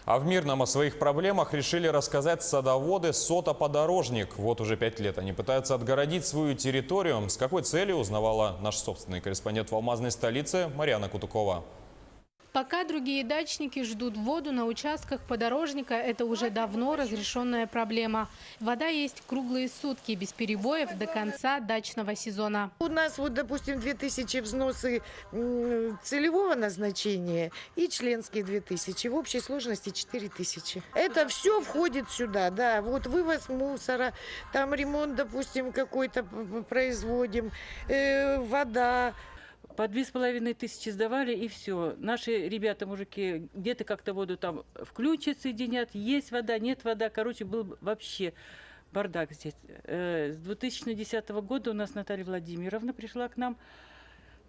А в Мирном о своих проблемах решили рассказать садоводы «Сото-подорожник». Вот уже 5 лет они пытаются отгородить свою территорию. С какой целью, узнавала наш собственный корреспондент в алмазной столице Марьяна Кутукова. Пока другие дачники ждут воду на участках подорожника, это уже давно разрешенная проблема. Вода есть круглые сутки, без перебоев до конца дачного сезона. У нас, вот, допустим, 2000 взносы целевого назначения и членские 2000. В общей сложности 4000. Это все входит сюда, да. Вот вывоз мусора, там ремонт, допустим, какой-то производим, вода. По 2500 сдавали, и все. Наши ребята, мужики, где-то как-то воду там включат, соединят. Есть вода, нет вода. Короче, был вообще бардак здесь. С 2010 года у нас Наталья Владимировна пришла к нам.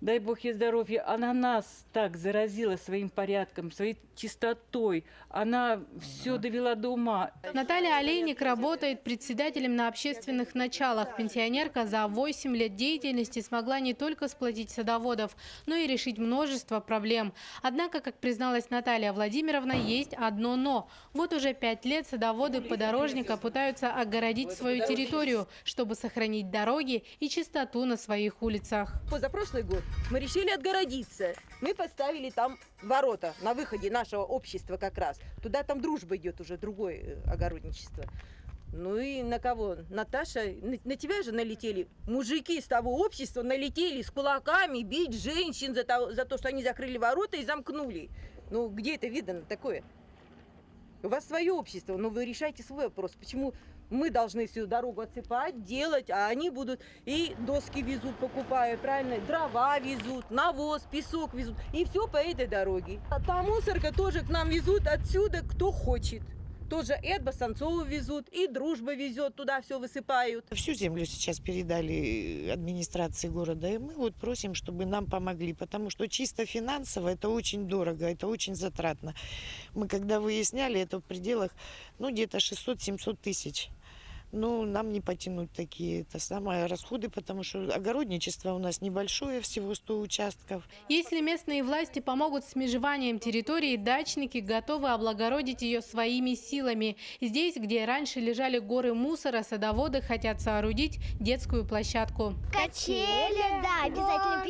Дай бог ей здоровья. Она нас так заразила своим порядком, своей чистотой. Она все довела до ума. Наталья Олейник работает председателем на общественных началах. Пенсионерка за 8 лет деятельности смогла не только сплотить садоводов, но и решить множество проблем. Однако, как призналась Наталья Владимировна, есть одно «но». Вот уже 5 лет садоводы подорожника пытаются огородить свою территорию, чтобы сохранить дороги и чистоту на своих улицах. Позапрошлый год мы решили отгородиться. Мы поставили там ворота на выходе нашего общества как раз. Туда там дружба идет уже, другое огородничество. Ну и на кого? Наташа, на тебя же налетели. Мужики с того общества налетели с кулаками бить женщин за то, что они закрыли ворота и замкнули. Ну где это видно такое? У вас свое общество, но вы решайте свой вопрос. Почему мы должны всю дорогу отсыпать, делать, а они будут и доски везут, покупают, правильно, дрова везут, навоз, песок везут. И все по этой дороге. А та мусорка тоже к нам везут отсюда, кто хочет. Тоже и от Басанцова везут, и Дружба везет, туда все высыпают. Всю землю сейчас передали администрации города, и мы вот просим, чтобы нам помогли, потому что чисто финансово это очень дорого, это очень затратно. Мы когда выясняли, это в пределах, ну, где-то 600-700 тысяч. Ну, нам не потянуть такие расходы, потому что огородничество у нас небольшое, всего 100 участков. Если местные власти помогут с межеванием территории, дачники готовы облагородить ее своими силами. Здесь, где раньше лежали горы мусора, садоводы хотят соорудить детскую площадку. Качели, да, обязательно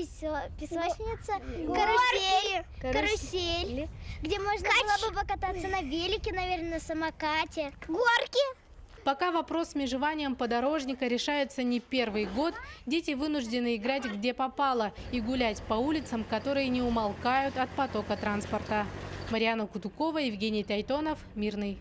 песочница, карусель, где можно было бы покататься на велике, наверное, на самокате, горки. Пока вопрос с межеванием подорожника решается не первый год, дети вынуждены играть где попало и гулять по улицам, которые не умолкают от потока транспорта. Марьяна Кутукова, Евгений Тайтонов, Мирный.